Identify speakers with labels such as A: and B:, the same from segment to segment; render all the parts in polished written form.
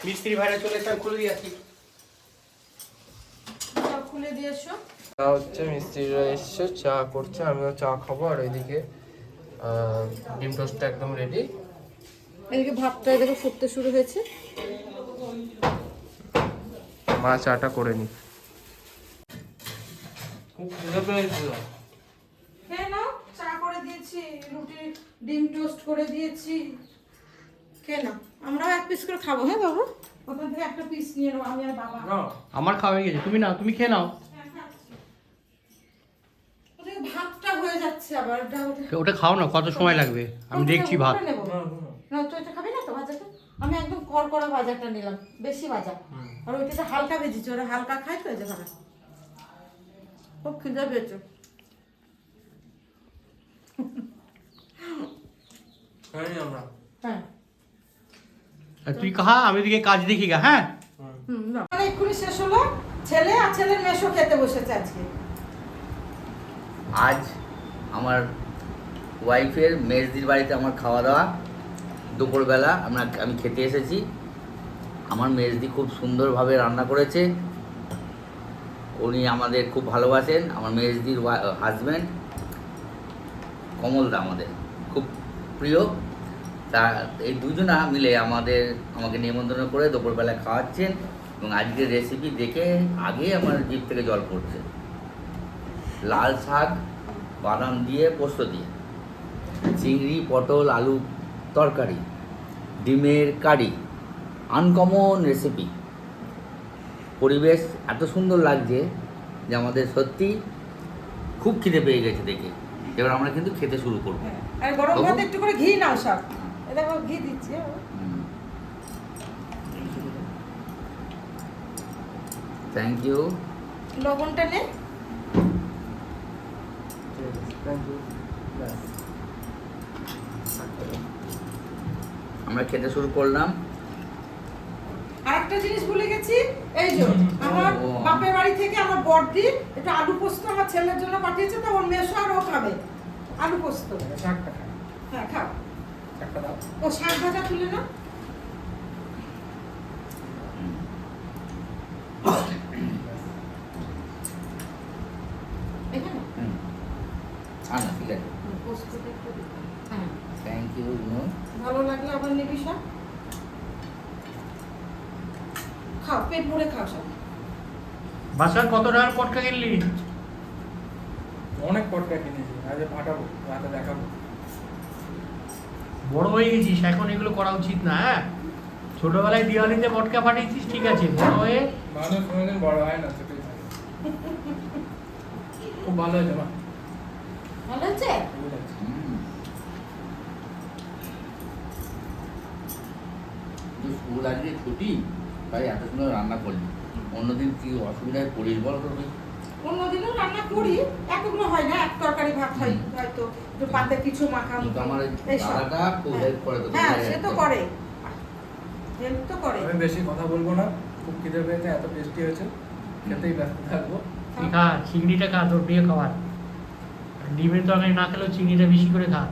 A: মিস্ত্রি ভাইরা চলে এসে খুলে দিয়ে আসি।
B: খুলে দিয়ে এসো।
C: চা হচ্ছে, মিস্ত্রিরা এসছে, চা করছে, আমিও চা খাবো। আর ওইদিকে ডিম টোস্টটা একদম রেডি।
B: এদিকে ভাতটা এদিকে ফুটতে শুরু হয়েছে।
C: মা চাটা করে নি।
A: খুব খিদে পেয়েছিল।
B: খেয়ে নাও, চা করে দিয়েছি, রুটি ডিম টোস্ট করে দিয়েছি, খেয়ে নাও। আমরাও এক পিস করে খাবো। হ্যাঁ বাবু, ওখান থেকে একটা পিস নিয়ে নেবো আমি আর বাবা।
A: আমার খাওয়া হয়ে গেছে, তুমি নাও, তুমি খেয়ে নাও।
B: ওদিকে ভাতটা হয়ে যাচ্ছে আবার।
A: ওটা খাও না, কত সময় লাগবে আমি দেখছি ভাত।
B: না তো এটা খাবি না তো ভাজাটা? আমি একদম কড়কড়া ভাজাটা নিলাম, বেশি ভাজা। আর ওইটাতে হালকা ভেজেছি, ওরা হালকা খায় তো, এই যে ভাজা। খুব খিদে পেয়েছে। হ্যাঁ
A: আর তুই খা, আমি ওদিকে কাজ দেখি গা। হ্যাঁ
B: মানে এক্ষুনি শেষ হলো। ছেলে আর ছেলের মেশো খেতে বসেছে আজকে।
D: আজ আমার ওয়াইফের মেজদির বাড়িতে আমার খাওয়া দাওয়া। দুপুরবেলা আমি খেতে এসেছি। আমার মেজদি খুব সুন্দরভাবে রান্না করেছে। উনি আমাদের খুব ভালোবাসেন। আমার মেজদির হাজব্যান্ড কমলদা আমাদের খুব প্রিয়। তা এই দুজনা মিলে আমাকে নিমন্ত্রণ করে দুপুরবেলা খাওয়াচ্ছেন। এবং আজকের রেসিপি দেখে আগে আমার জিভ থেকে জল পড়ছে। লাল শাক বাদাম দিয়ে পোস্ত দিয়ে, চিংড়ি পটল আলু তরকারি, ডিমের কারি, আনকমন রেসিপি। পরিবেশ এত সুন্দর লাগছে যে আমাদের সত্যি খুব খিদে পেয়ে গেছে দেখে। এবার আমরা কিন্তু খেতে শুরু করব।
B: আর গরম ভাতে একটু করে ঘি নাও সব। এটা ঘি দিচ্ছি।
D: Thank you.
B: লবণটা নে।
D: আমরা খেতে শুরু করলাম।
B: আরেকটা জিনিস ভুলে গেছি, এই যে আমার বাপের বাড়ি থেকে আমার বড়দি একটু আলু পোস্ত আমার ছেলের জন্য পাঠিয়েছে, তো ওর মেশো আর ও খাবে আলু পোস্ত।
A: শাকটা খা,
B: হ্যাঁ খাও।
A: শাকটা দাও।
B: ও শাক ভাজা তুলে না। এখানে
D: না ঠিক আছে,
B: পোস্তটা একটু দিতে। হ্যাঁ
D: থ্যাংক ইউ।
B: ভালো লাগলে আবার নিবি সব। খাও, পেট ভরে খাও সব।
A: বাসার কত টাকার পটকা কিনলি?
C: অনেক পটকা কিনেছি, আজ ফাটাবো, রাতে দেখাবো।
A: বড় হয়ে গেছিস, এখন এগুলো করা উচিত না। হ্যাঁ, ছোটবেলায় দিওয়ালিতে পটকা ফাটিয়েছিস, ঠিক আছে। বড় হয়ে
C: মানুষ কোনোদিন বড় হয় না, ছোটই থাকে। খুব ভালো হয়েছে মা।
B: ভালো হচ্ছে?
D: স্কুল আজকে ছুটি, তাই এত সুন্দর রান্না করলি। অন্যদিন কি অসুবিধায় পড়িস বল তো তুই?
B: অন্যদিনও রান্না করি, এতগুলো হয় না। এক তরকারি ভাত হয় হয়তো, একটু পাতে কিছু মাখা।
D: কিন্তু আমার
B: এইসব।
D: দাদাটা খুব হেল্প করে তো।
B: হ্যাঁ সে তো করে, হেল্প তো করে।
C: আমি বেশি কথা বলবো না, খুব খিদে পেয়েছে, এত টেস্টি হয়েছে, খেতেই ব্যস্ত থাকবো।
A: তুই খা, চিংড়িটা খা, তোর প্রিয় খাবার। ডিমের তরকারি না খেলেও চিংড়িটা বেশি করে খা।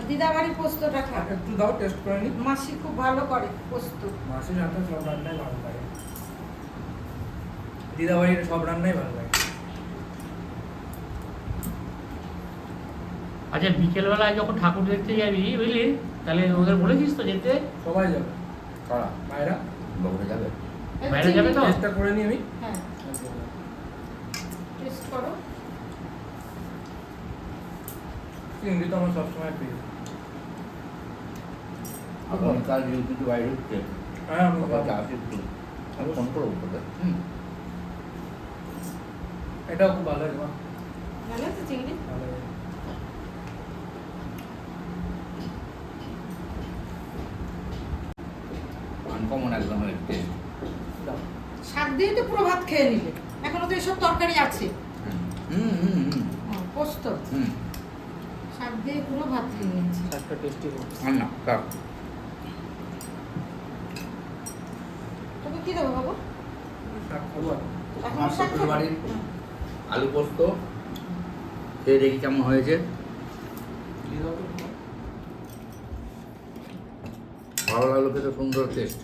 B: দিদা বাড়ির পোস্তটা খা।
C: একটু দাও, টেস্ট করে নি।
B: মাসি খুব ভালো করে পোস্ত।
C: মাসির হাতে সব রান্নাই ভালো লাগে, দিদাবাড়ির সব রান্নাই ভালো লাগে।
A: আচ্ছা, বিকেলবেলায় যখন ঠাকুর দেখতে যাবি, বুঝলি, তাহলে ওদের বলেছিস তো যেতে?
C: সবাই যাবে,
D: করা
C: মায়েরা
D: বগুড়া যাবে।
A: বাইরে যাবে তো?
C: টেস্টটা করে নি আমি।
B: হ্যাঁ টেস্ট করো।
C: চিংড়ি তো আমার সবসময় প্রিয়।
D: আগামীকাল কিন্তু বাইরে উঠছে।
C: হ্যাঁ আমি
D: বাবাকে আসি একটু, আমি ফোন করবো তোকে।
C: এটাও খুব ভালো হয়েছে মা,
B: ভালো আছে চিংড়ি।
C: ভালো হয়েছে।
D: আনকমন একদম টেস্ট।
B: শাক দিয়ে তো পুরো ভাত খেয়ে নিলে, এখনো তো এসব তরকারি আছে। পোস্ত শাক দিয়ে পুরো ভাত খেয়ে নিয়েছি।
C: শাকটা টেস্টি হবে।
D: আর না থাক।
B: তোকে কি দেবো বাবু?
C: শাক খাবো আর
B: এখন
D: আমার
B: শাক
D: শ্বশুর
B: খাবো?
D: বাড়ির আলু পোস্ত খেয়ে দেখি কেমন হয়েছে। ভালো লাগলো, খেতে সুন্দর টেস্ট,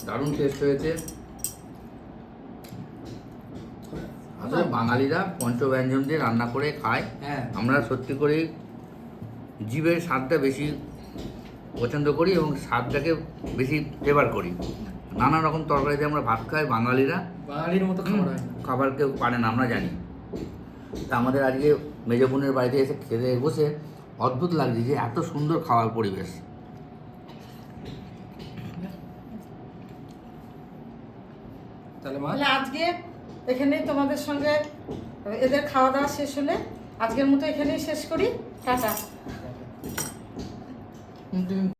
D: দারুণ টেস্ট হয়েছে। আসলে বাঙালিরা পঞ্চব্যঞ্জন দিয়ে রান্না করে খায়,
A: হ্যাঁ
D: আমরা সত্যি করেই জীবের স্বাদটা বেশি পছন্দ করি এবং স্বাদটাকে বেশি ফেভার করি। নানা রকম তরকারিতে আমরা ভাত খাই বাঙালিরা,
A: বাঙালির মতো খাবার হয় না।
D: খাবার কেউ পারে না আমরা জানি। তা আমাদের আজকে মেজ বোনের বাড়িতে এসে খেতে বসে অদ্ভুত লাগছে যে এত সুন্দর খাওয়ার পরিবেশ।
A: তাহলে মা
B: তাহলে আজকে এখানেই তোমাদের সঙ্গে এদের খাওয়া দাওয়া শেষ হলে আজকের মতো এখানেই শেষ করি। টাটা।